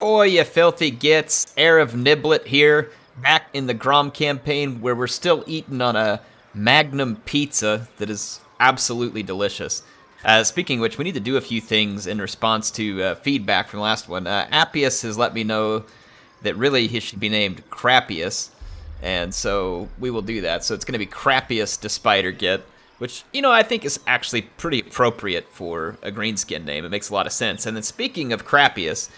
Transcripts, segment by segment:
Oh, you filthy gits. Heir of Niblet here, back in the Grom campaign where we're still eating on a Magnum pizza that is absolutely delicious. Speaking of which, we need to do a few things in response to feedback from the last one. Appius has let me know that really he should be named Crappius, and so we will do that. So it's going to be Crappius Da Spider Git, which, you know, I think is actually pretty appropriate for a greenskin name. It makes a lot of sense. And then speaking of Crappius,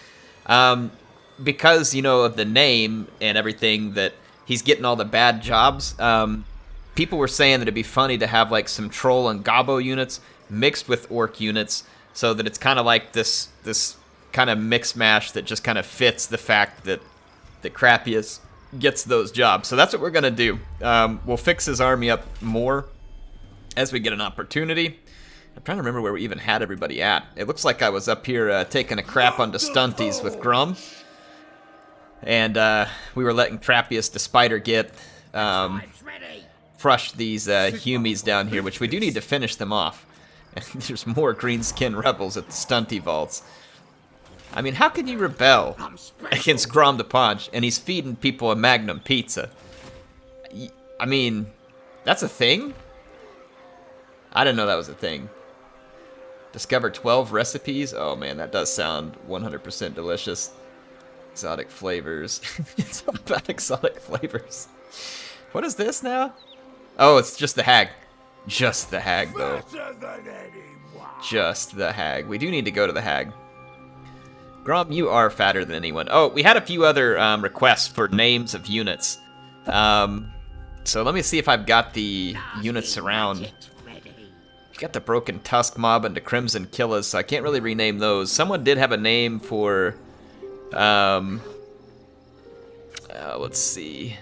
because, you know, of the name and everything that he's getting all the bad jobs, people were saying that it'd be funny to have, like, some troll and gobbo units mixed with orc units so that it's kind of like this kind of mix mash that just kind of fits the fact that Crappius gets those jobs. So that's what we're going to do. We'll fix his army up more as we get an opportunity. I'm trying to remember where we even had everybody at. It looks like I was up here taking a crap on the stunties with Grom. And we were letting Crappius Da Spider get crush these Humies down here, which we do need to finish them off. And there's more greenskin rebels at the stunty vaults. I mean, how can you rebel against Grom the Paunch and he's feeding people a Magnum pizza? I mean, that's a thing? I didn't know that was a thing. Discover 12 recipes? Oh man, that does sound 100% delicious. Exotic flavors. It's all about exotic flavors. What is this now? Oh, it's just the hag. Just the hag, though. Just the hag. We do need to go to the hag. Grom, you are fatter than anyone. Oh, we had a few other requests for names of units. So let me see if I've got the units around. Got the Broken Tusk Mob and the Crimson Killers, so I can't really rename those. Someone did have a name for, let's see.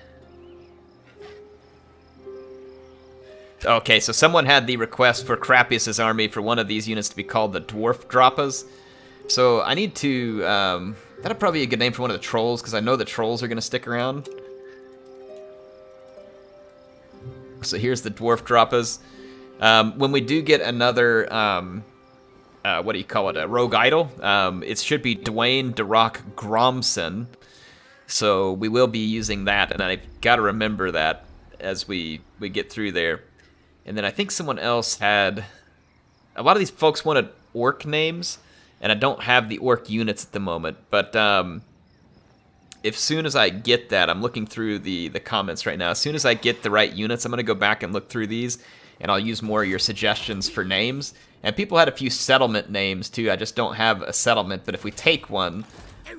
Okay, so someone had the request for Crappius' army for one of these units to be called the Dwarf Droppas. So I need to, that'll probably be a good name for one of the trolls, because I know the trolls are going to stick around. So here's the Dwarf Droppas. When we do get another, what do you call it, a rogue idol, it should be Dwayne Da Waagh Gromson. So we will be using that, and I've got to remember that as we get through there. And then I think someone else had, a lot of these folks wanted orc names, and I don't have the orc units at the moment, but as soon as I get that, I'm looking through the comments right now, as soon as I get the right units, I'm going to go back and look through these, and I'll use more of your suggestions for names. And people had a few settlement names too. I just don't have a settlement, but if we take one,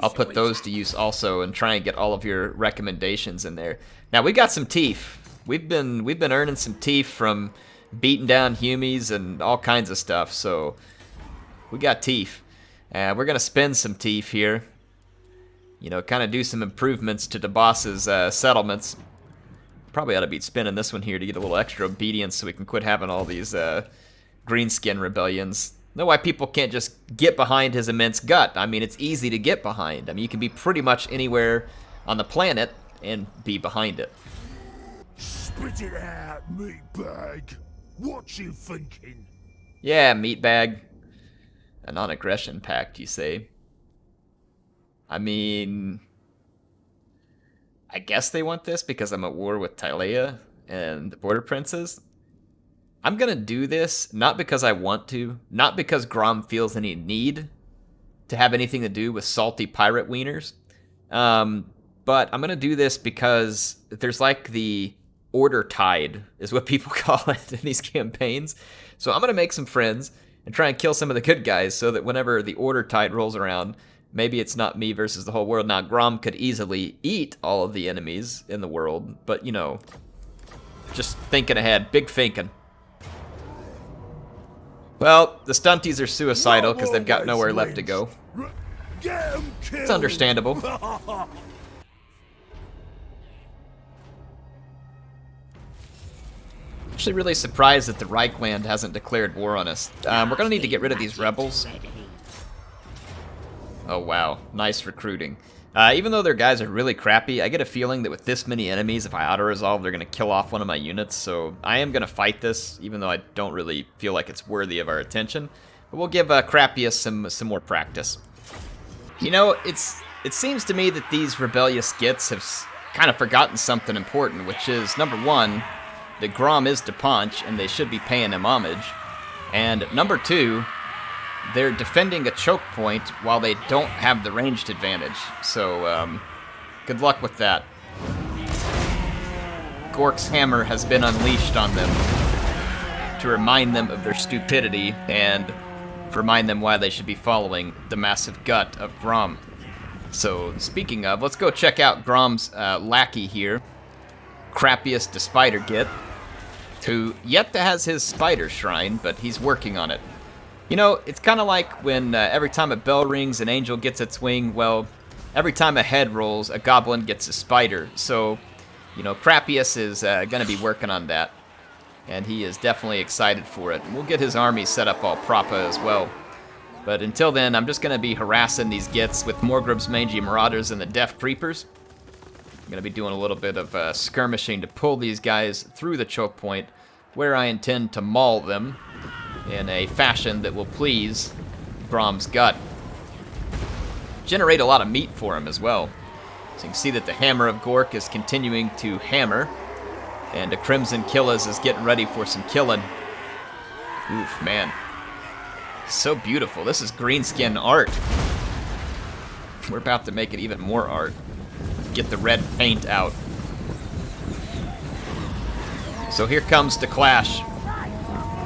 I'll put those to use also and try and get all of your recommendations in there. Now we got some teeth. We've been earning some teeth from beating down Humies and all kinds of stuff. So we got teeth. We're gonna spend some teeth here. You know, kind of do some improvements to the boss's settlements. Probably ought to be spinning this one here to get a little extra obedience so we can quit having all these greenskin rebellions. Know why people can't just get behind his immense gut. I mean, it's easy to get behind. I mean, you can be pretty much anywhere on the planet and be behind it. Spit it out, meatbag. What you thinking? Yeah, meatbag. A non-aggression pact, you say? I mean, I guess they want this because I'm at war with Tylea and the Border Princes. I'm going to do this, not because I want to, not because Grom feels any need to have anything to do with salty pirate wieners, but I'm going to do this because there's like the order tide, is what people call it in these campaigns. So I'm going to make some friends and try and kill some of the good guys so that whenever the order tide rolls around, maybe it's not me versus the whole world. Now, Grom could easily eat all of the enemies in the world, but, you know, just thinking ahead. Big thinking. Well, the stunties are suicidal because they've got nowhere left to go. It's understandable. Actually really surprised that the Reichland hasn't declared war on us. We're going to need to get rid of these rebels. Oh wow, nice recruiting. Even though their guys are really crappy, I get a feeling that with this many enemies, if I auto-resolve, they're going to kill off one of my units, so I am going to fight this, even though I don't really feel like it's worthy of our attention. But we'll give Crappius some more practice. You know, it's it seems to me that these rebellious gits have kind of forgotten something important, which is, number one, that Grom is to punch, and they should be paying him homage. And number two, they're defending a choke point while they don't have the ranged advantage. So, good luck with that. Gork's hammer has been unleashed on them to remind them of their stupidity and remind them why they should be following the massive gut of Grom. So, speaking of, let's go check out Grom's lackey here, Crappius the Spider Git, who yet to has his spider shrine, but he's working on it. You know, it's kind of like when every time a bell rings, an angel gets its wing. Well, every time a head rolls, a goblin gets a spider. So, you know, Crappius is going to be working on that, and he is definitely excited for it. We'll get his army set up all proper as well. But until then, I'm just going to be harassing these gits with Morgrub's Mangy Marauders and the Deaf Creepers. I'm going to be doing a little bit of skirmishing to pull these guys through the choke point, where I intend to maul them in a fashion that will please Grom's gut. Generate a lot of meat for him as well. So you can see that the Hammer of Gork is continuing to hammer, and a Crimson Killas is getting ready for some killing. Oof, man. So beautiful. This is greenskin art. We're about to make it even more art. Get the red paint out. So here comes the clash.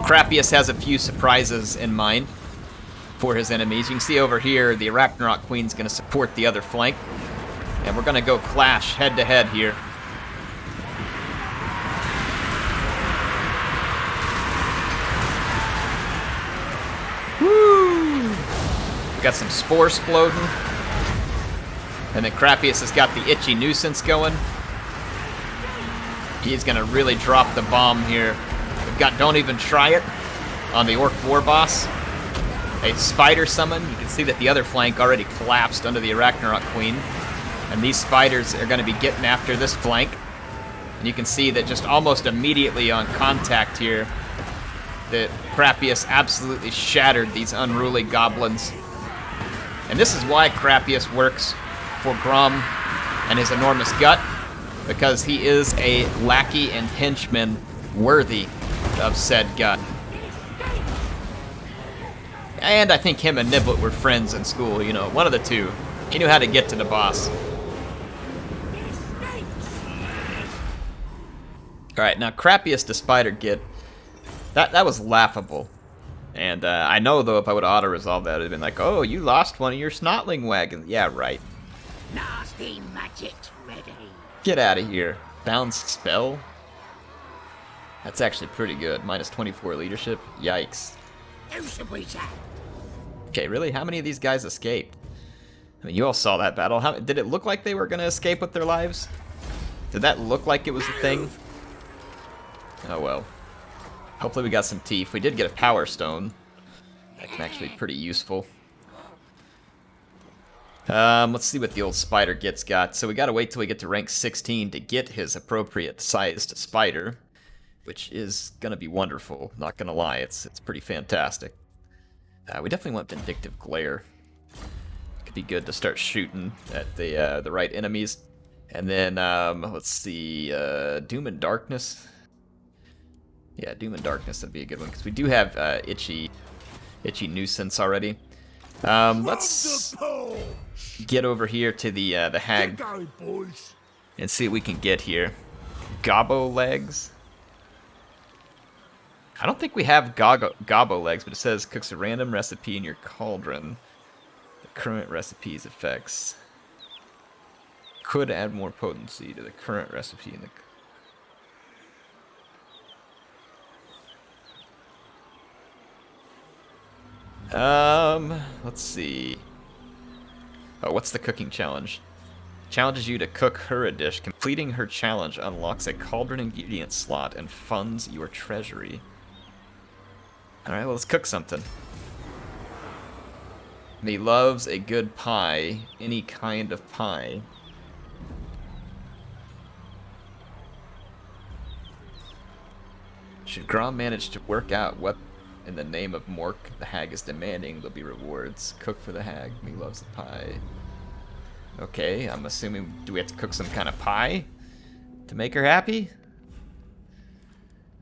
Crappius has a few surprises in mind for his enemies. You can see over here the Arachnarok Queen's going to support the other flank. And we're going to go clash head to head here. Woo! Got some spore sploding. And then Crappius has got the itchy nuisance going. He's going to really drop the bomb here. We've got Don't Even Try It on the Orc War Boss. A spider summon. You can see that the other flank already collapsed under the Arachnarok Queen. And these spiders are going to be getting after this flank. And you can see that just almost immediately on contact here, that Crappius absolutely shattered these unruly goblins. And this is why Crappius works for Grom and his enormous gut, because he is a lackey and henchman worthy of said gut. And I think him and Niblet were friends in school, you know, one of the two. He knew how to get to the boss. Alright, now Crappius the Spider Git, that was laughable. And I know, though, if I would have auto-resolved that, it would have been like, oh, you lost one of your snotling wagons. Yeah, right. Nasty magic's ready. Get out of here. Bounced spell? That's actually pretty good. Minus 24 leadership. Yikes. Okay, really? How many of these guys escaped? I mean, you all saw that battle. Did it look like they were going to escape with their lives? Did that look like it was a thing? Oh, well. Hopefully we got some teeth. We did get a power stone. That can actually be pretty useful. Let's see what the old spider Git's got. So we gotta wait till we get to rank 16 to get his appropriate sized spider, which is gonna be wonderful. Not gonna lie, it's pretty fantastic. We definitely want Vindictive Glare. Could be good to start shooting at the right enemies. And then let's see, Doom and Darkness. Yeah, Doom and Darkness would be a good one, because we do have itchy nuisance already. Let's get over here to the hag and see what we can get here. Gobbo legs. I don't think we have gobbo legs, but it says cooks a random recipe in your cauldron. The current recipe's effects could add more potency to the current recipe in the. Let's see. Oh, what's the cooking challenge? Challenges you to cook her a dish. Completing her challenge unlocks a cauldron ingredient slot and funds your treasury. Alright, well, let's cook something. And he loves a good pie. Any kind of pie. Should Grom manage to work out what in the name of Mork the hag is demanding, there'll be rewards. Cook for the hag. He loves the pie. Okay, I'm assuming, do we have to cook some kind of pie to make her happy?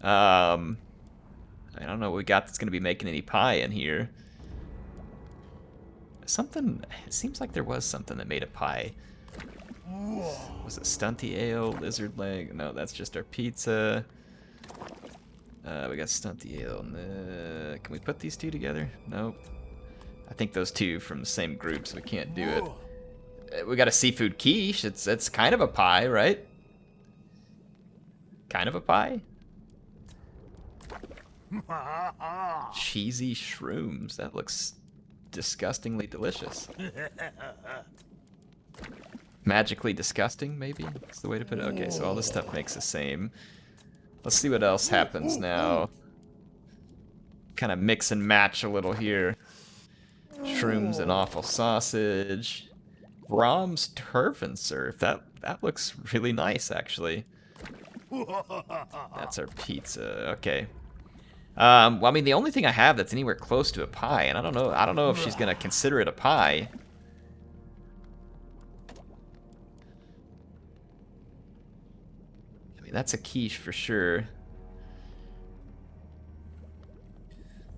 I don't know what we got that's going to be making any pie in here. Something, it seems like there was something that made a pie. Was it stunty ale, lizard leg? No, that's just our pizza. We got stunty ale. Can we put these two together? Nope. I think those two from the same group, so we can't do it. We got a seafood quiche. It's kind of a pie, right? Kind of a pie? Cheesy shrooms. That looks disgustingly delicious. Magically disgusting, maybe? That's the way to put it. Okay, so all this stuff makes the same. Let's see what else happens now. Kind of mix and match a little here. Shrooms and awful sausage. Grom's turf and surf. That looks really nice, actually. That's our pizza. Okay. Well, I mean, the only thing I have that's anywhere close to a pie, and I don't know if she's gonna consider it a pie. I mean, that's a quiche for sure.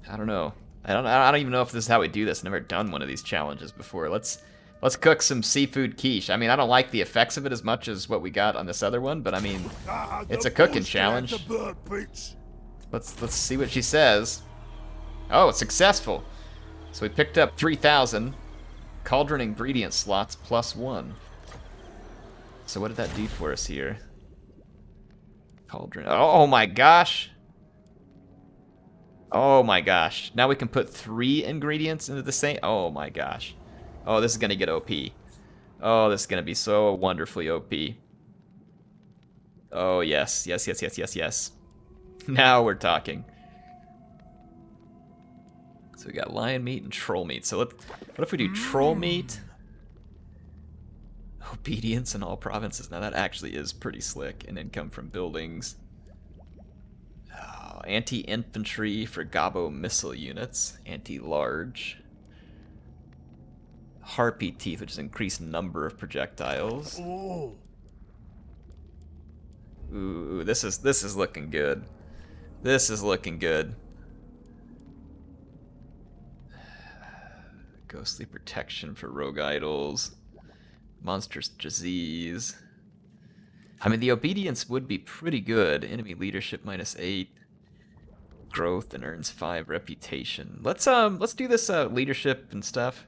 I don't know. I don't even know if this is how we do this. I've never done one of these challenges before. Let's cook some seafood quiche. I mean, I don't like the effects of it as much as what we got on this other one, but I mean, it's a cooking challenge. Let's see what she says. Oh, it's successful. So we picked up 3,000 cauldron ingredient slots +1. So what did that do for us here? Cauldron. Oh my gosh. Oh my gosh. Now we can put 3 ingredients into the same. Oh my gosh. Oh, this is gonna get OP. Oh, this is gonna be so wonderfully OP. Oh yes, yes, yes, yes, yes, yes. Now we're talking. So we got lion meat and troll meat. So what if we do troll meat? Obedience in all provinces. Now that actually is pretty slick. And income from buildings. Oh, anti-infantry for Gobbo missile units. Anti-large. Harpy teeth, which is increased number of projectiles. Ooh, this is looking good. This is looking good. Ghostly protection for rogue idols. Monstrous disease. I mean, the obedience would be pretty good. Enemy leadership -8. Growth and earns 5 reputation. Let's do this leadership and stuff.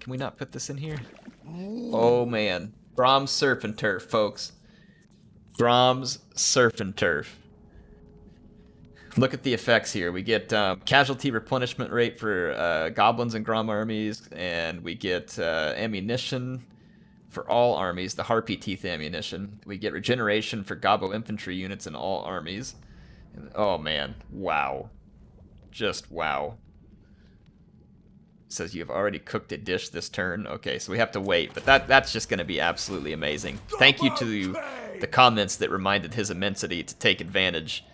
Can we not put this in here? Oh man, Grom's surf and turf, folks. Grom's surf and turf. Look at the effects here. We get casualty replenishment rate for goblins and Grom armies, and we get ammunition for all armies, the Harpy Teeth ammunition. We get regeneration for Gobbo infantry units in all armies. And, oh man, wow. Just wow. It says you have already cooked a dish this turn. Okay, so we have to wait, but that's just going to be absolutely amazing. Thank you to the comments that reminded his immensity to take advantage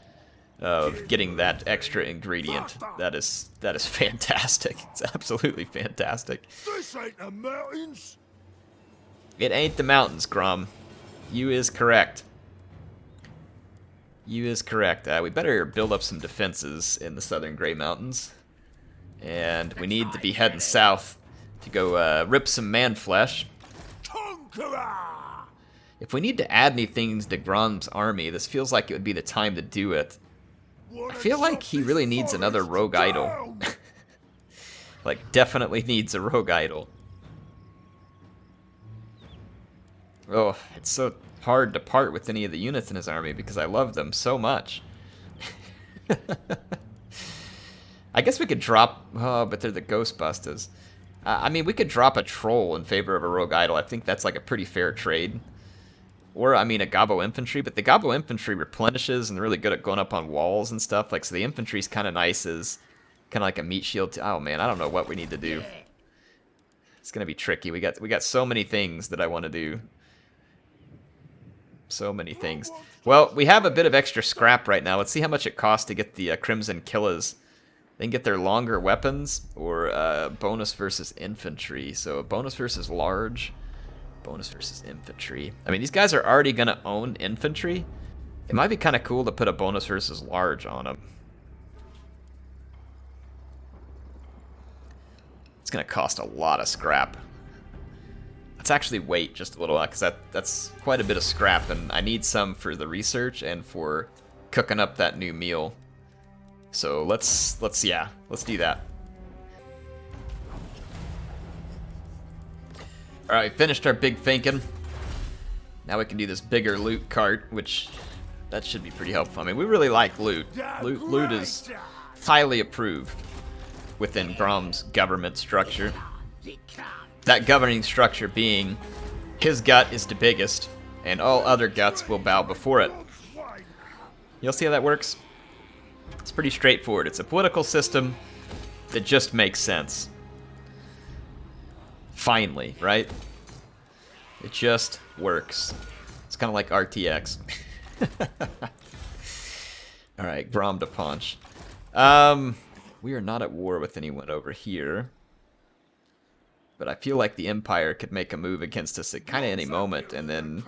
of getting that extra ingredient. That is fantastic. It's absolutely fantastic. This ain't the mountains. It ain't the mountains, Grom. You is correct. You is correct. We better build up some defenses in the southern Grey Mountains. And we need to be heading south to go rip some man flesh. Conqueror! If we need to add anything to Grom's army, this feels like it would be the time to do it. I feel like he really needs another rogue idol. Like, definitely needs a rogue idol. Oh, it's so hard to part with any of the units in his army because I love them so much. I guess we could drop... Oh, but they're the Ghostbusters. I mean, we could drop a troll in favor of a rogue idol. I think that's like a pretty fair trade. Or, I mean, a Gobbo infantry. But the Gobbo infantry replenishes and really good at going up on walls and stuff. Like, so the infantry's kind of nice as kind of like a meat shield. Oh, man, I don't know what we need to do. It's going to be tricky. We got so many things that I want to do. So many things. Well, we have a bit of extra scrap right now. Let's see how much it costs to get the Crimson Killas They can get their longer weapons or bonus versus infantry. So bonus versus large, bonus versus infantry. I mean, these guys are already going to own infantry. It might be kind of cool to put a bonus versus large on them. It's going to cost a lot of scrap. Let's actually wait just a little while, because that's quite a bit of scrap, and I need some for the research and for cooking up that new meal. So let's do that. Alright, we finished our big thinking. Now we can do this bigger loot cart, which that should be pretty helpful. I mean, we really like loot. Loot is highly approved within Grom's government structure. That governing structure being his gut is the biggest, and all other guts will bow before it. You'll see how that works? It's pretty straightforward. It's a political system that just makes sense. Finally, right? It just works. It's kind of like RTX. Alright, Grom to punch. We are not at war with anyone over here. But I feel like the Empire could make a move against us at kind of any moment, and then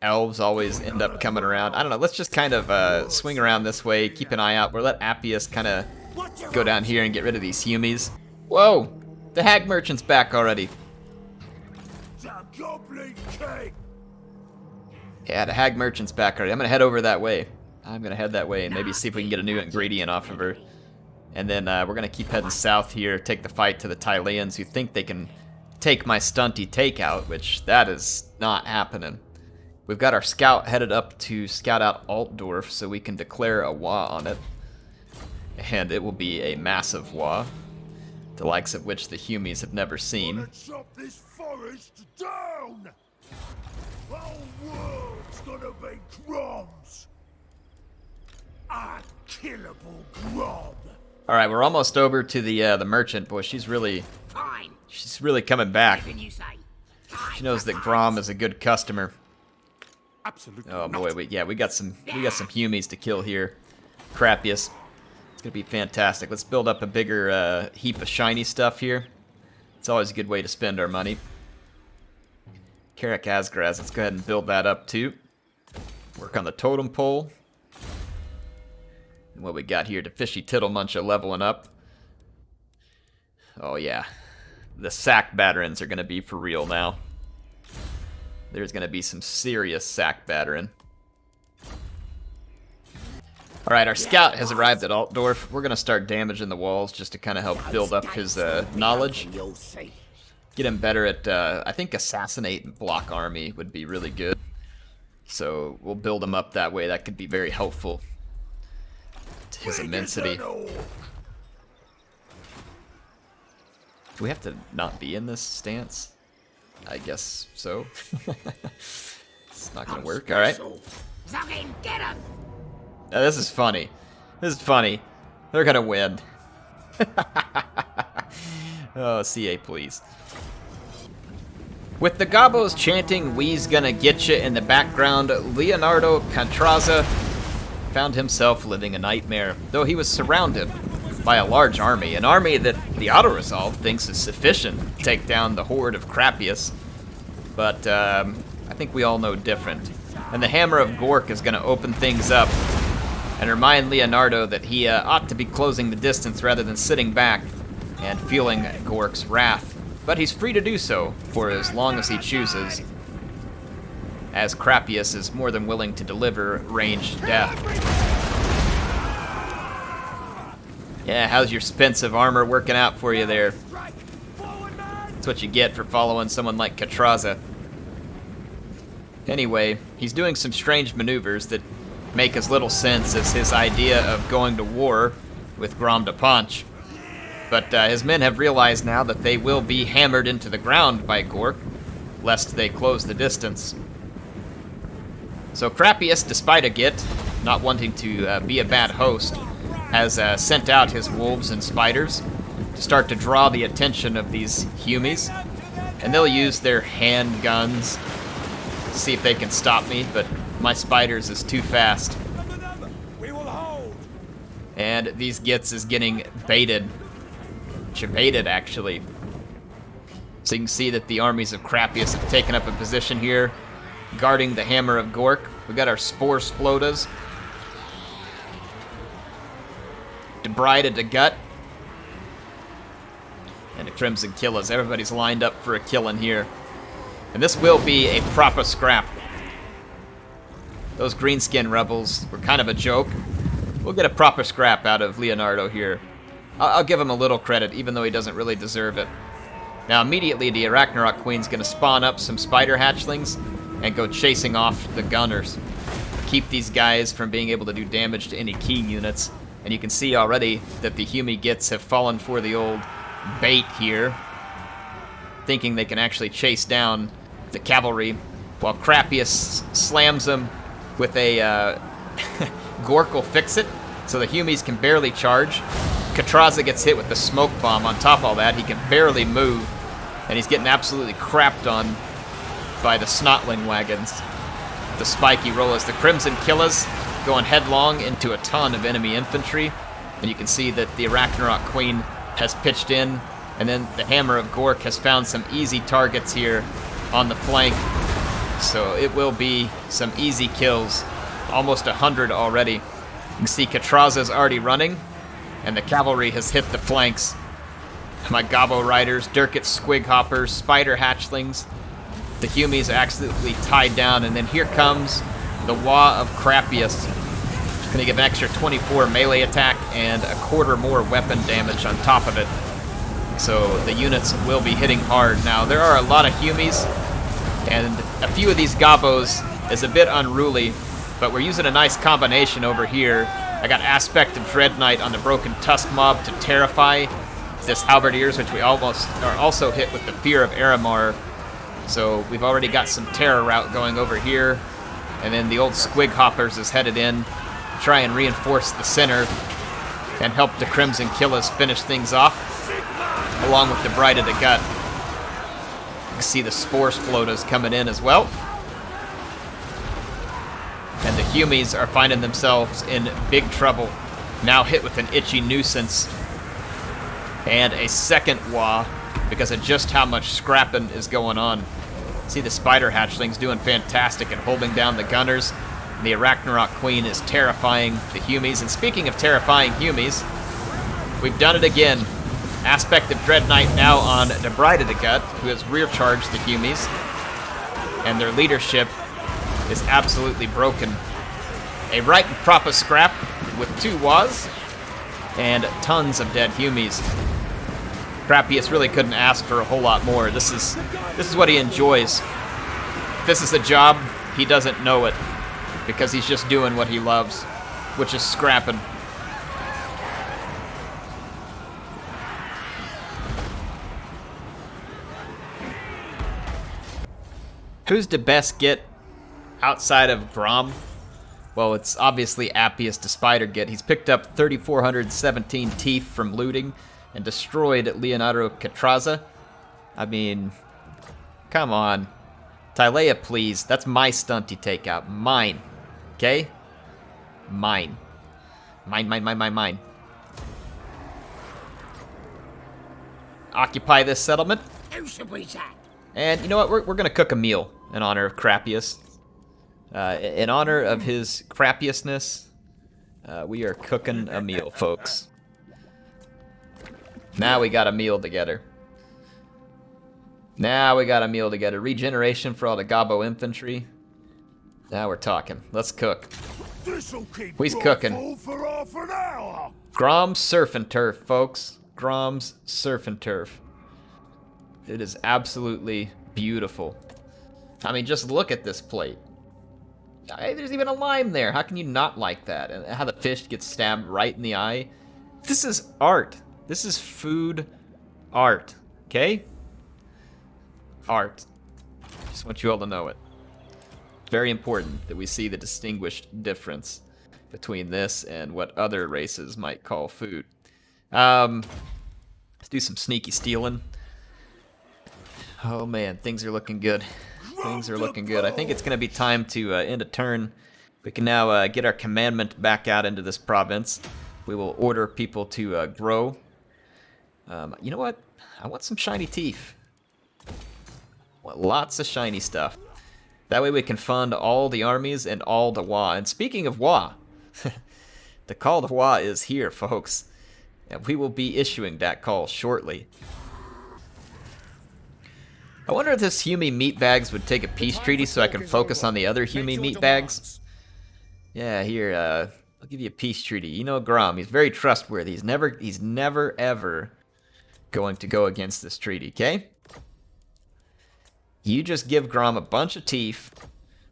elves always end up coming around. I don't know, let's just kind of swing around this way, keep an eye out. We'll let Appius kind of go down here and get rid of these Humies. Whoa! The hag merchant's back already. Yeah, the hag merchant's back already. I'm gonna head over that way. I'm gonna head that way and maybe see if we can get a new ingredient off of her. And then we're going to keep heading south here, take the fight to the Tyleans, who think they can take my stunty takeout, which that is not happening. We've got our scout headed up to scout out Altdorf so we can declare a WARHAMMER on it. And it will be a massive WARHAMMER, the likes of which the Humies have never seen. Chop this forest down! The whole world's gonna be Groms! Unkillable Grom! Alright, we're almost over to the merchant. Boy, she's really coming back. She knows that Grom is a good customer. Absolutely. Oh boy, we got some Humies to kill here. Crappius. It's gonna be fantastic. Let's build up a bigger heap of shiny stuff here. It's always a good way to spend our money. Karak Asgraz, let's go ahead and build that up too. Work on the totem pole. What we got here, the Fishy Tittlemuncha leveling up. Oh yeah, the sack batterings are going to be for real now. There's going to be some serious sack battering. Alright, our scout has arrived at Altdorf. We're going to start damaging the walls just to kind of help build up his knowledge. Get him better at, I think assassinate and block army would be really good. So we'll build him up that way. That could be very helpful. His immensity. Do we have to not be in this stance? I guess so. It's not gonna work. Alright. Now this is funny. This is funny. They're gonna win. Oh, CA please. With the gobos chanting "We's gonna get you" in the background, Leonardo Contraza found himself living a nightmare, though he was surrounded by a large army, an army that the auto-resolve thinks is sufficient to take down the horde of Crappius. But I think we all know different. And the Hammer of Gork is going to open things up and remind Leonardo that he ought to be closing the distance rather than sitting back and feeling Gork's wrath. But he's free to do so for as long as he chooses, as Crappius is more than willing to deliver ranged death. Yeah, how's your expensive armor working out for you there? That's what you get for following someone like Katraza. Anyway, he's doing some strange maneuvers that make as little sense as his idea of going to war with Grom to punch. But his men have realized now that they will be hammered into the ground by Gork, lest they close the distance. So Crappius, despite a git, not wanting to be a bad host, has sent out his wolves and spiders to start to draw the attention of these Humies. And they'll use their handguns to see if they can stop me, but my spiders is too fast. And these Gits is getting baited. Baited, actually. So you can see that the armies of Crappius have taken up a position here, guarding the Hammer of Gork. We got our Spore Splodas. Debride to Gut. And a Crimson Killas. Everybody's lined up for a kill in here. And this will be a proper scrap. Those Greenskin Rebels were kind of a joke. We'll get a proper scrap out of Leonardo here. I'll give him a little credit, even though he doesn't really deserve it. Now, immediately, the Arachnarok Queen's going to spawn up some spider hatchlings and go chasing off the gunners. Keep these guys from being able to do damage to any key units. And you can see already that the Humie Gits have fallen for the old bait here, thinking they can actually chase down the cavalry, while Crappius slams them with a Gork will fix it, so the Humies can barely charge. Katraza gets hit with the smoke bomb. On top of all that, he can barely move, and he's getting absolutely crapped on by the Snotling wagons. The spiky rollers, the Crimson Killas going headlong into a ton of enemy infantry, and you can see that the Arachnarok Queen has pitched in, and then the Hammer of Gork has found some easy targets here on the flank. So it will be some easy kills, almost 100 already. You can see Katraza's already running, and the cavalry has hit the flanks. My Gobbo Riders, Durkit Squig Hoppers, Spider Hatchlings. The Humies are absolutely tied down, and then here comes the Waagh of Crappius. Gonna give an extra 24 melee attack and a quarter more weapon damage on top of it. So the units will be hitting hard. Now, there are a lot of Humies, and a few of these Gobbos is a bit unruly, but we're using a nice combination over here. I got Aspect of Dread Knight on the Broken Tusk mob to terrify this Halberdiers, which we almost are also hit with the Fear of Aramar. So we've already got some terror route going over here, and then the old Squig Hoppers is headed in to try and reinforce the center and help the Crimson Killas finish things off, along with the Bride of the Gut. You can see the Spore Splodas coming in as well. And the Humies are finding themselves in big trouble, now hit with an itchy nuisance and a second Waagh because of just how much scrapping is going on. See the Spider Hatchlings doing fantastic at holding down the gunners. The Arachnarok Queen is terrifying the Humies. And speaking of terrifying Humies, we've done it again. Aspect of Dread Knight now on the Bride of the Gut, who has rear-charged the Humies. And their leadership is absolutely broken. A right and proper scrap with 2 Waghs and tons of dead Humies. Crappius really couldn't ask for a whole lot more. This is what he enjoys. If this is a job, he doesn't know it, because he's just doing what he loves, which is scrapping. Who's the best Git outside of Grom? Well, it's obviously Appius the Spider Git. He's picked up 3,417 teeth from looting and destroyed Leonardo Katraza. I mean, come on. Tylea, please. That's my stunty takeout. Mine. Okay? Mine. Mine. Occupy this settlement. Who should we say? And you know what? We're going to cook a meal in honor of Crappius. In honor of his Crappiousness, we are cooking a meal, folks. Now we got a meal together. Regeneration for all the Gobbo infantry. Now we're talking. Let's cook. He's cooking. For half an hour. Grom's Surf and Turf, folks. Grom's Surf and Turf. It is absolutely beautiful. I mean, just look at this plate. There's even a lime there. How can you not like that? And how the fish gets stabbed right in the eye. This is art. This is food art. Okay? Art. Just want you all to know it. Very important that we see the distinguished difference between this and what other races might call food. Let's do some sneaky stealing. Oh man, things are looking good. Things are looking good. I think it's going to be time to end a turn. We can now get our commandment back out into this province. We will order people to grow. You know what? I want some shiny teeth. I want lots of shiny stuff. That way we can fund all the armies and all the WARHAMMER. And speaking of WARHAMMER, the call to WARHAMMER is here, folks. And we will be issuing that call shortly. I wonder if this Humie meatbags would take a peace treaty so I can focus on the other Humie meatbags. Yeah, here, I'll give you a peace treaty. You know Grom, he's very trustworthy. He's never ever going to go against this treaty, okay? You just give Grom a bunch of teeth,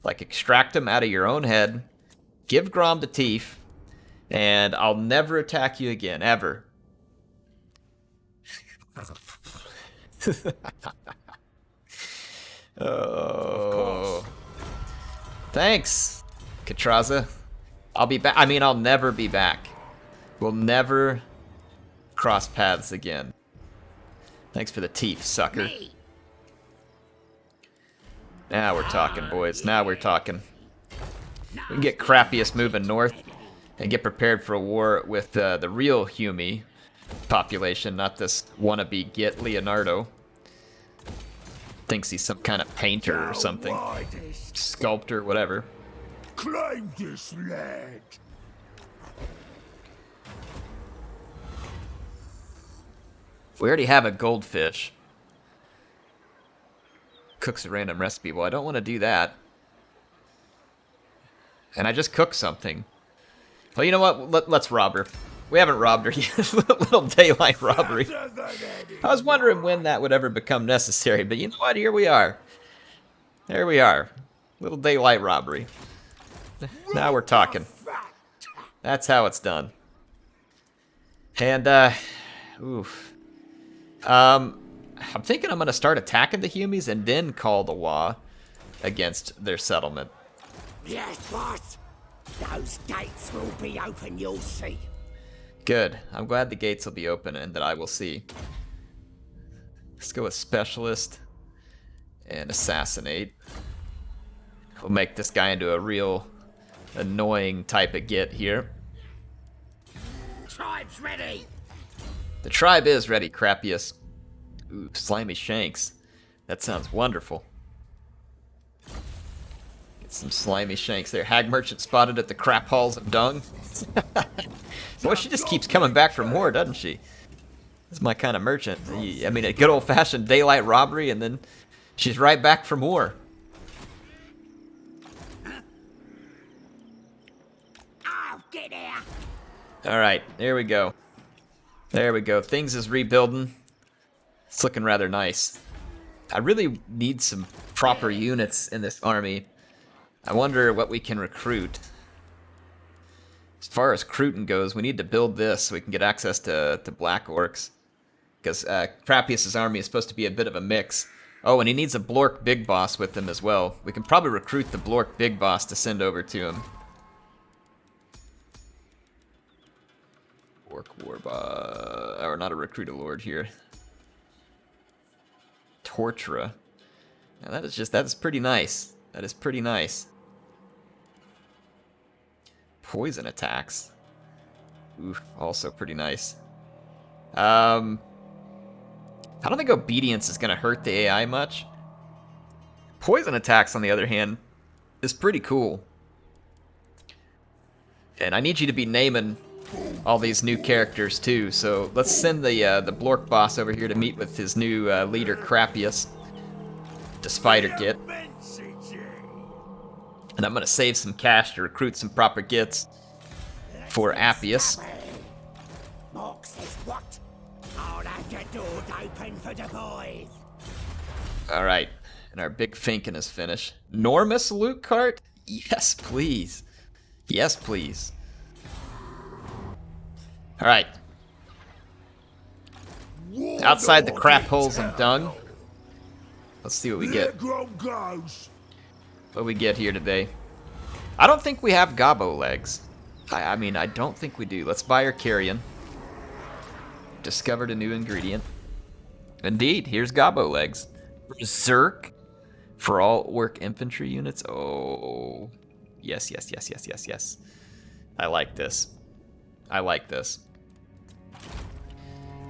like extract them out of your own head, give Grom the teeth, and I'll never attack you again, ever. Oh. Thanks, Katraza. I'll be back. I mean, I'll never be back. We'll never cross paths again. Thanks for the teeth, sucker. Now we're talking, boys. Now we're talking. We can get Crappius moving north and get prepared for a war with the real Humie population, not this wannabe Git Leonardo. Thinks he's some kind of painter or something. Sculptor, whatever. Claim this land. We already have a goldfish. Cooks a random recipe. Well, I don't want to do that. And I just cooked something. Well, you know what? Let's rob her. We haven't robbed her yet. Little daylight robbery. I was wondering when that would ever become necessary, but you know what? Here we are. There we are. Little daylight robbery. Now we're talking. That's how it's done. And, oof. I'm thinking I'm going to start attacking the Humies and then call the WARHAMMER against their settlement. Yes, boss. Those gates will be open, you'll see. Good. I'm glad the gates will be open and that I will see. Let's go with Specialist and Assassinate. We'll make this guy into a real annoying type of Git here. Tribe's ready. The tribe is ready, Crappius. Ooh, slimy shanks. That sounds wonderful. Get some slimy shanks there. Hag merchant spotted at the crap halls of dung. Boy, she just keeps coming back for more, doesn't she? This is my kind of merchant. I mean, a good old-fashioned daylight robbery, and then she's right back for more. Oh, get out. All right, there we go. There we go. Things is rebuilding. It's looking rather nice. I really need some proper units in this army. I wonder what we can recruit. As far as recruiting goes, we need to build this so we can get access to Black Orcs. Because Crappius' army is supposed to be a bit of a mix. Oh, and he needs a Blork Big Boss with him as well. We can probably recruit the Blork Big Boss to send over to him. Orc Warboss, or not a recruit lord here. Tortura. Now that is pretty nice. That is pretty nice. Poison attacks. Oof, also pretty nice. I don't think obedience is gonna hurt the AI much. Poison attacks, on the other hand, is pretty cool. And I need you to be naming all these new characters too, so let's send the Blork boss over here to meet with his new leader Crappius, the Spider Git. And I'm gonna save some cash to recruit some proper Gits for Appius. Mark says what? I'll have the doors open for the boys. Alright, and our big Finkin is finished. Enormous loot cart? Yes, please. Yes, please. Alright. Outside the crap holes and dung. Let's see what we get. What we get here today. I don't think we have gobbo legs. I mean, I don't think we do. Let's buy our carrion. Discovered a new ingredient. Indeed, here's gobbo legs. Berserk for all orc infantry units. Oh, yes, yes, yes, yes, yes, yes. I like this. I like this.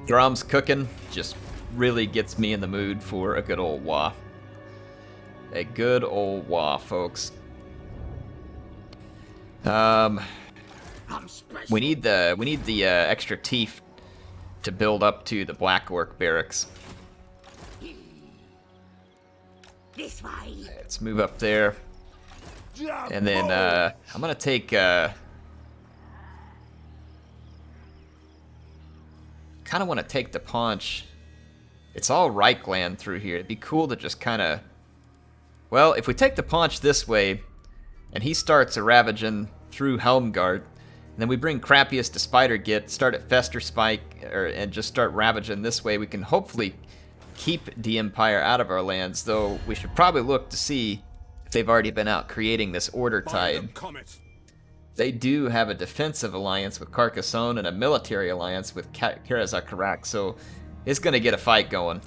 Grom's cooking just really gets me in the mood for a good old WAH. A good old WAH, folks. We need the extra teeth to build up to the Black Orc barracks. This way. Let's move up there, and then I'm gonna take. Kind of want to take the paunch. It's all Reichland through here. It'd be cool to just kind of. Well, if we take the paunch this way, and he starts a ravaging through Helmgart, and then we bring Crappius to Spider-Git, start at Fester Spike, and just start ravaging this way, we can hopefully keep the Empire out of our lands, though we should probably look to see if they've already been out creating this Order Tide. They do have a defensive alliance with Carcassonne and a military alliance with Karazakarak, so it's going to get a fight going.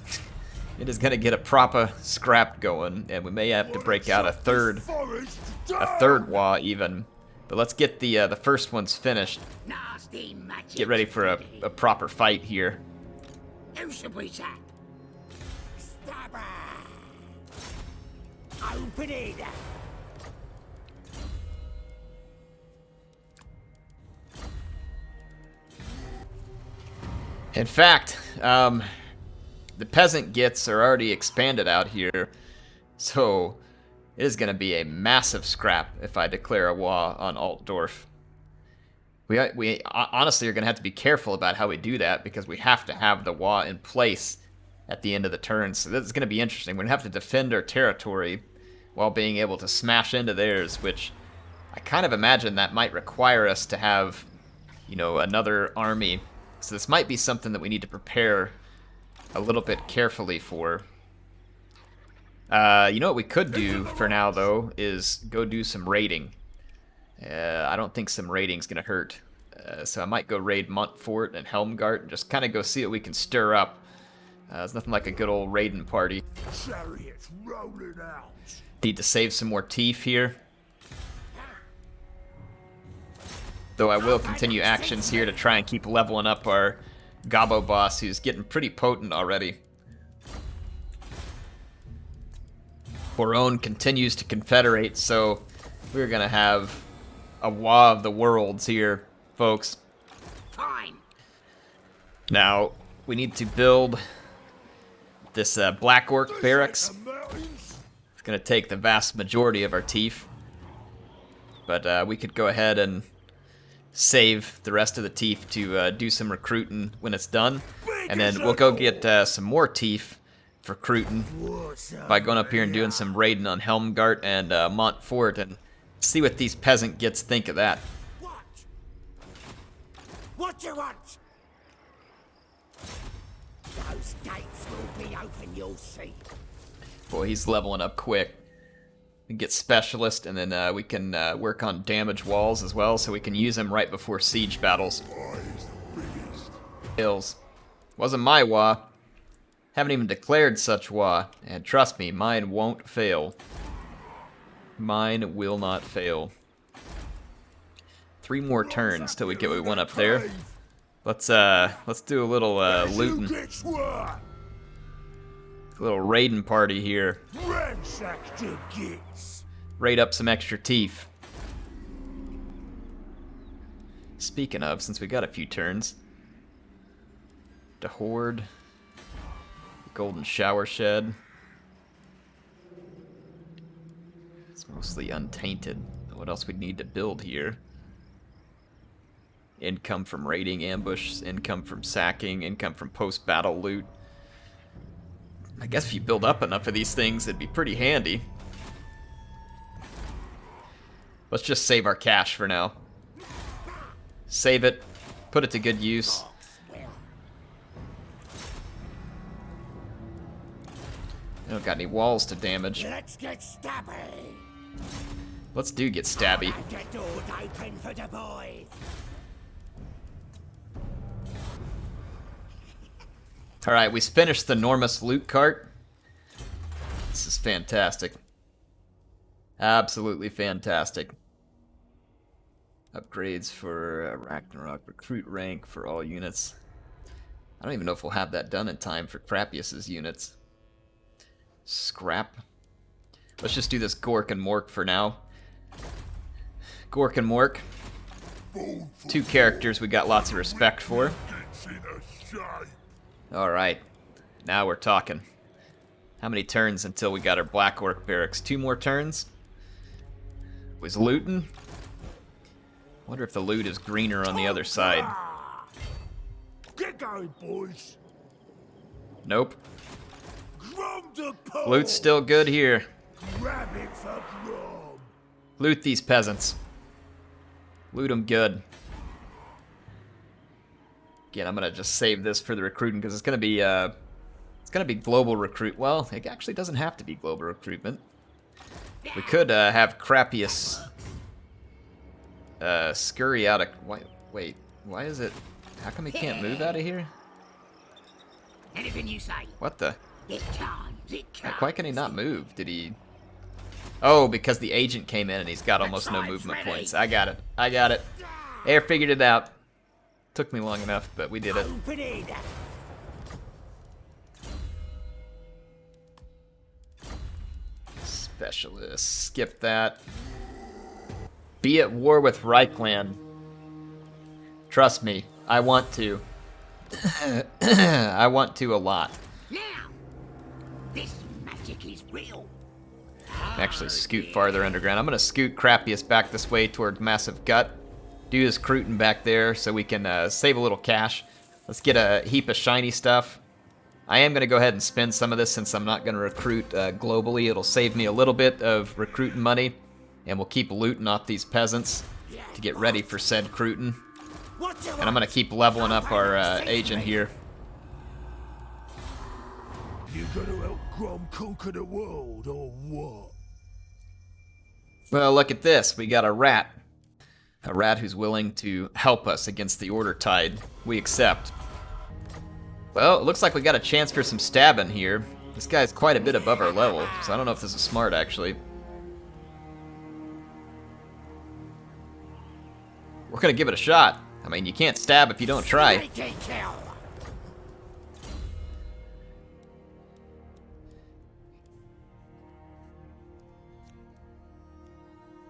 It is going to get a proper scrap going, and we may have to break out a third WAH even. But let's get the first ones finished. Get ready for a proper fight here. Who should we attack? Stabber! Open it! In fact, the peasant gits are already expanded out here, so it is going to be a massive scrap if I declare a WAH on Altdorf. We honestly are going to have to be careful about how we do that, because we have to have the WAH in place at the end of the turn, so this is going to be interesting. We're going to have to defend our territory while being able to smash into theirs, which I kind of imagine that might require us to have, you know, another army. So this might be something that we need to prepare a little bit carefully for. You know what we could do for now, though, is go do some raiding. I don't think some raiding's going to hurt. So I might go raid Montfort and Helmgart and just kind of go see what we can stir up. It's nothing like a good old raiding party. Chariots rolling out. Need to save some more teeth here. Though I will continue actions here to try and keep leveling up our Gobbo boss, who's getting pretty potent already. Boron continues to confederate, so we're gonna have a WAH of the worlds here, folks. Fine. Now, we need to build this Black Orc barracks. It's gonna take the vast majority of our teeth, but we could go ahead and save the rest of the teeth to do some recruiting when it's done, and then we'll go get some more teeth for recruiting by going up here and doing some raiding on Helmgart and Montfort, and see what these peasant gits think of that. What? What do you want? Those gates will be open, you'll see. Boy, he's leveling up quick. We get specialist, and then we can work on damage walls as well, so we can use them right before siege battles. Hills. Wasn't my WAH. Haven't even declared such WAH, and trust me, mine won't fail. Mine will not fail. 3 more turns till we get what we want up there. Let's do a little looting. A little raiding party here. Ransack the gates. Raid up some extra teeth. Speaking of, since we got a few turns, the Horde, the Golden Shower Shed. It's mostly untainted. What else we'd need to build here? Income from raiding ambush, income from sacking, income from post-battle loot. I guess if you build up enough of these things, it'd be pretty handy. Let's just save our cash for now. Save it, put it to good use. I don't got any walls to damage. Let's get stabby. Let's do get stabby. Get doors open for the boys. Alright, we finished the enormous loot cart. This is fantastic. Absolutely fantastic. Upgrades for Ragnarok, recruit rank for all units. I don't even know if we'll have that done in time for Crappius's units. Scrap. Let's just do this Gork and Mork for now. Gork and Mork. Two characters we got lots of respect for. Alright. Now we're talking. How many turns until we got our Black Orc barracks? 2 more turns? Was looting? Wonder if the loot is greener on the other side. Get going, boys. Nope. Grom the pole. Loot's still good here. Grab it for Grom. Loot these peasants. Loot them good. Again, I'm gonna just save this for the recruiting because it's gonna be global recruit. Well, it actually doesn't have to be global recruitment. We could have Crappius scurry out of. Wait, why is it? How come he can't move out of here? Anything you say. What the? It comes. Like, why can he not move? Did he? Oh, because the agent came in and he's got almost no movement points. I got it. Air figured it out. Took me long enough, but we did it. Open it. Specialist. Skip that. Be at war with Reichland. Trust me, I want to. I want to a lot. Now, this magic is real. Actually scoot farther underground. I'm going to scoot Crappius back this way toward Massive Gut. Do his Cruton back there so we can save a little cash. Let's get a heap of shiny stuff. I am going to go ahead and spend some of this since I'm not going to recruit globally. It'll save me a little bit of recruiting money. And we'll keep looting off these peasants to get ready for said Cruton. And I'm going to keep leveling up our agent here. You gonna help Grom conquer the world, or what? Well, look at this. We got a rat. A rat who's willing to help us against the Order Tide. We accept. Well, it looks like we got a chance for some stabbing here. This guy's quite a bit above our level, so I don't know if this is smart, actually. We're gonna give it a shot. I mean, you can't stab if you don't try.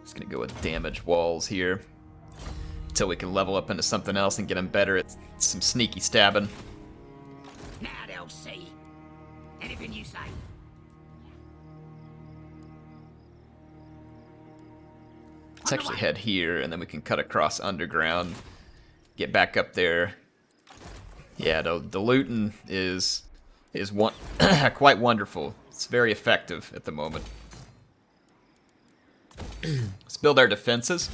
Just gonna go with damage walls here until we can level up into something else and get them better at some sneaky stabbing. Now they'll see. Anything you say. Let's actually head here, and then we can cut across underground, get back up there. Yeah, the looting is quite wonderful. It's very effective at the moment. Let's build our defenses.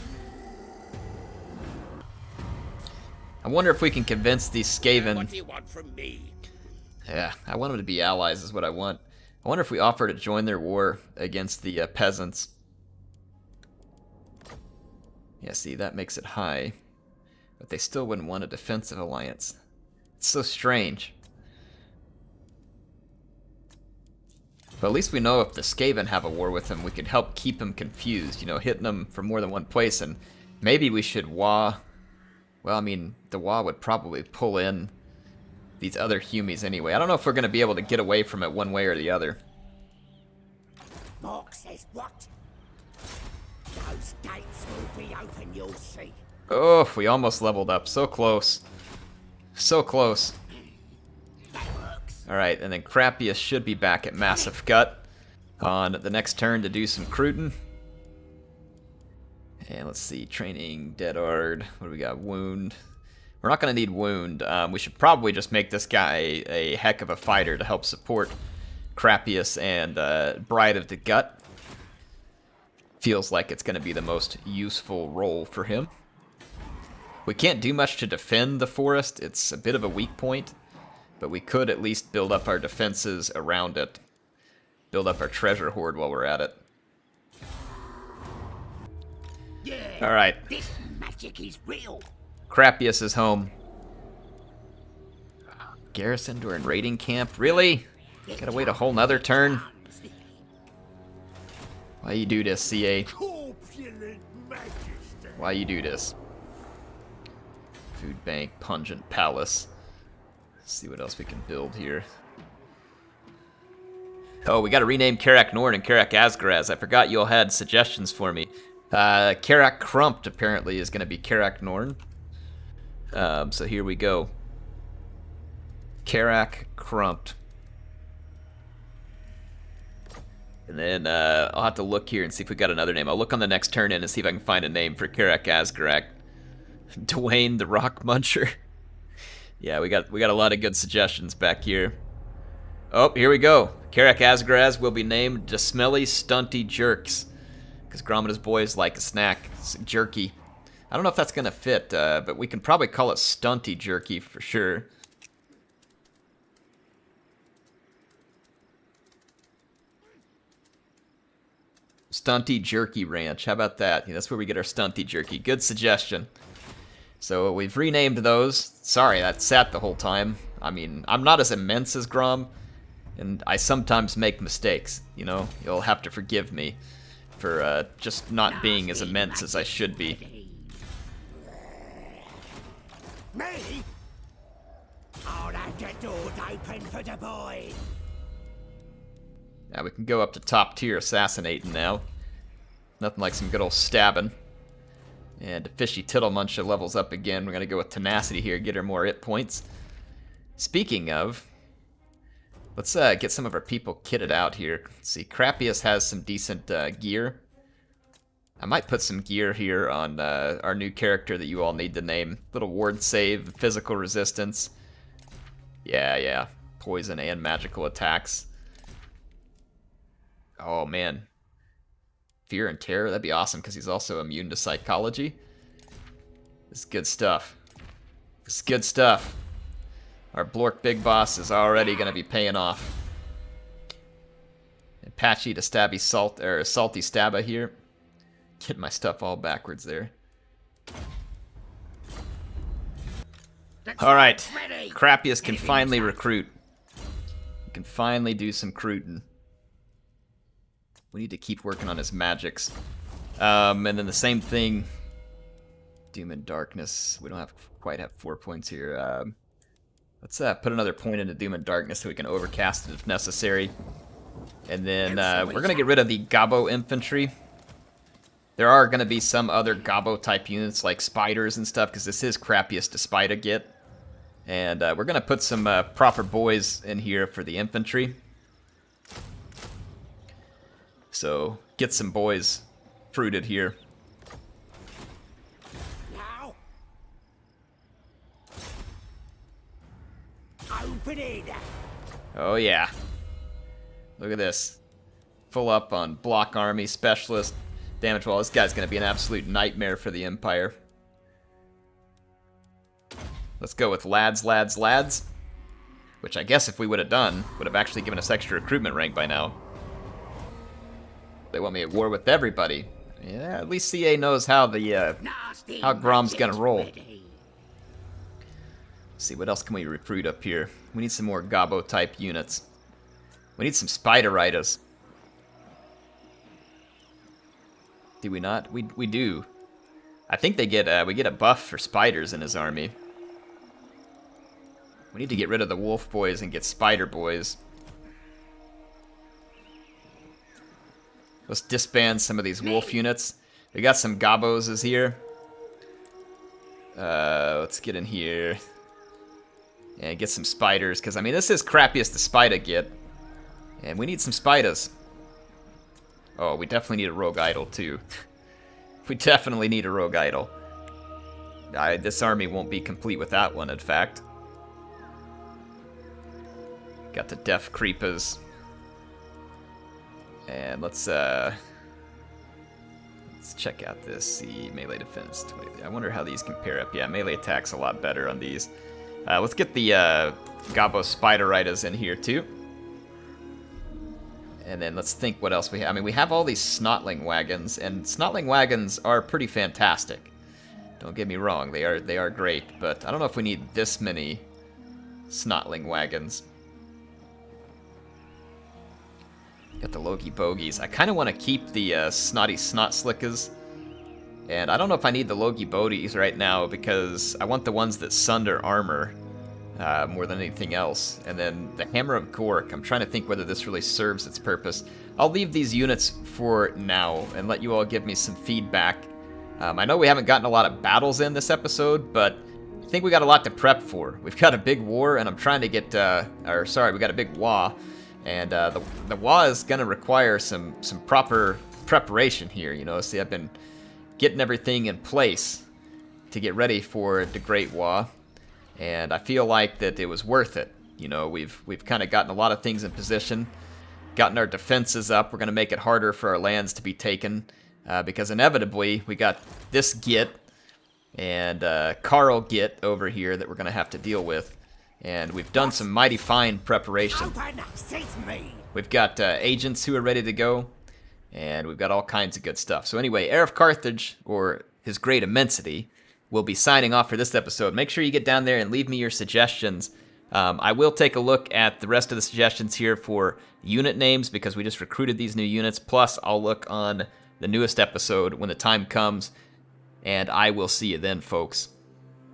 I wonder if we can convince these Skaven. What do you want from me? Yeah, I want them to be allies is what I want. I wonder if we offer to join their war against the peasants. Yeah, see, that makes it high. But they still wouldn't want a defensive alliance. It's so strange. But at least we know if the Skaven have a war with them, we could help keep them confused, you know, hitting them from more than one place. And maybe we should WARH. Well, I mean, the WARH would probably pull in these other Humies anyway. I don't know if we're going to be able to get away from it one way or the other. Mork says what? Those gates will be open, you'll see. Oh, we almost leveled up. So close. So close. That works. Alright, and then Crappius should be back at Massive Gut on the next turn to do some Cruton. And let's see, training, Deadard. What do we got? Wound. We're not going to need Wound. We should probably just make this guy a heck of a fighter to help support Crappius and Bride of the Gut. Feels like it's going to be the most useful role for him. We can't do much to defend the forest. It's a bit of a weak point. But we could at least build up our defenses around it. Build up our treasure hoard while we're at it. Yeah. Alright. This magic is real. Crappius is home. Garrison during raiding camp? Really? Gotta wait a whole nother turn? Why you do this, CA? Corpulent majesty. Why you do this? Food bank, pungent palace. Let's see what else we can build here. Oh, we got to rename Karak Norn and Karak Asgaraz. I forgot you all had suggestions for me. Karak Krumped apparently is going to be Karak Norn. So here we go. Karak Krumped. And then I'll have to look here and see if we got another name. I'll look on the next turn in and see if I can find a name for Karak Asgaraz. Dwayne the Rock Muncher. Yeah, we got a lot of good suggestions back here. Oh, here we go. Karak Asgaraz will be named the Smelly Stunty Jerks. Because Grom and his boys like a snack. It's jerky. I don't know if that's going to fit, but we can probably call it Stunty Jerky for sure. Stunty Jerky Ranch. How about that? Yeah, that's where we get our Stunty Jerky. Good suggestion. So we've renamed those. Sorry, that sat the whole time. I mean, I'm not as immense as Grom, and I sometimes make mistakes, you know? You'll have to forgive me for just not being as immense as I should be. Me? I'll have the doors open for the boys. Now we can go up to top tier assassinating now. Nothing like some good old stabbing. And Fishy Tittlemuncher levels up again. We're going to go with Tenacity here, get her more hit points. Speaking of, let's get some of our people kitted out here. Let's see, Crappius has some decent gear. I might put some gear here on our new character that you all need to name. Little ward save, physical resistance. Yeah. Poison and magical attacks. Oh, man. Fear and Terror, that'd be awesome because he's also immune to psychology. This is good stuff. This is good stuff. Our Blork Big Boss is already going to be paying off. And Patchy to Stabby Salty Stabba here. Getting my stuff all backwards there. Alright. Crappius can finally recruit. He can finally do some recruiting. We need to keep working on his magics. And then the same thing. Doom and Darkness. We don't quite have 4 points here. Let's put another point into Doom and Darkness so we can overcast it if necessary. And then we're going to get rid of the Gobbo Infantry. There are going to be some other Gobbo type units like spiders and stuff because this is Crappiest to Spider Git. And we're going to put some proper boys in here for the infantry. So get some boys fruited here. Now. Open it. Oh yeah. Look at this. Full up on block army, specialist, damage wall. This guy's going to be an absolute nightmare for the Empire. Let's go with lads. Which I guess if we would have done, would have actually given us extra recruitment rank by now. They want me at war with everybody. Yeah, at least CA knows how the how Grom's gonna roll. Let's see, what else can we recruit up here? We need some more Gobbo type units. We need some Spideritas. Do we not? We do. I think they get we get a buff for spiders in his army. We need to get rid of the wolf boys and get spider boys. Let's disband some of these wolf units. We got some Gobbos here. Let's get in here. And get some spiders, because, I mean, this is Crappiest the Spider Git. And we need some spiders. Oh, we definitely need a rogue idol, too. We definitely need a rogue idol. This army won't be complete without one, in fact. Got the Death Creepers. And let's check out this. See, melee defense 20. I wonder how these compare up. Yeah, melee attack's a lot better on these. Let's get the Gobbo Spideritas in here too. And then let's think what else we have. I mean, we have all these Snotling wagons, and Snotling wagons are pretty fantastic. Don't get me wrong, they are great, but I don't know if we need this many Snotling wagons. Got the Logie Bogies. I kind of want to keep the Snotty Snot Slickers And I don't know if I need the Logi Bodhis right now because I want the ones that sunder armor more than anything else. And then the Hammer of Gork, I'm trying to think whether this really serves its purpose. I'll leave these units for now and let you all give me some feedback. I know we haven't gotten a lot of battles in this episode, but I think we got a lot to prep for. We've got a big war, and I'm trying to get, we got a big WAH, and the WAH is going to require some proper preparation here, you know. See, I've been getting everything in place to get ready for the Great WAH, and I feel like that it was worth it. You know, we've kind of gotten a lot of things in position, gotten our defenses up. We're going to make it harder for our lands to be taken, because inevitably we got this Git and Carl Git over here that we're going to have to deal with. And we've done some mighty fine preparation. We've got agents who are ready to go, and we've got all kinds of good stuff. So anyway, HeirofCarthage, or His Great Immensity, will be signing off for this episode. Make sure you get down there and leave me your suggestions. I will take a look at the rest of the suggestions here for unit names because we just recruited these new units. Plus, I'll look on the newest episode when the time comes, and I will see you then, folks.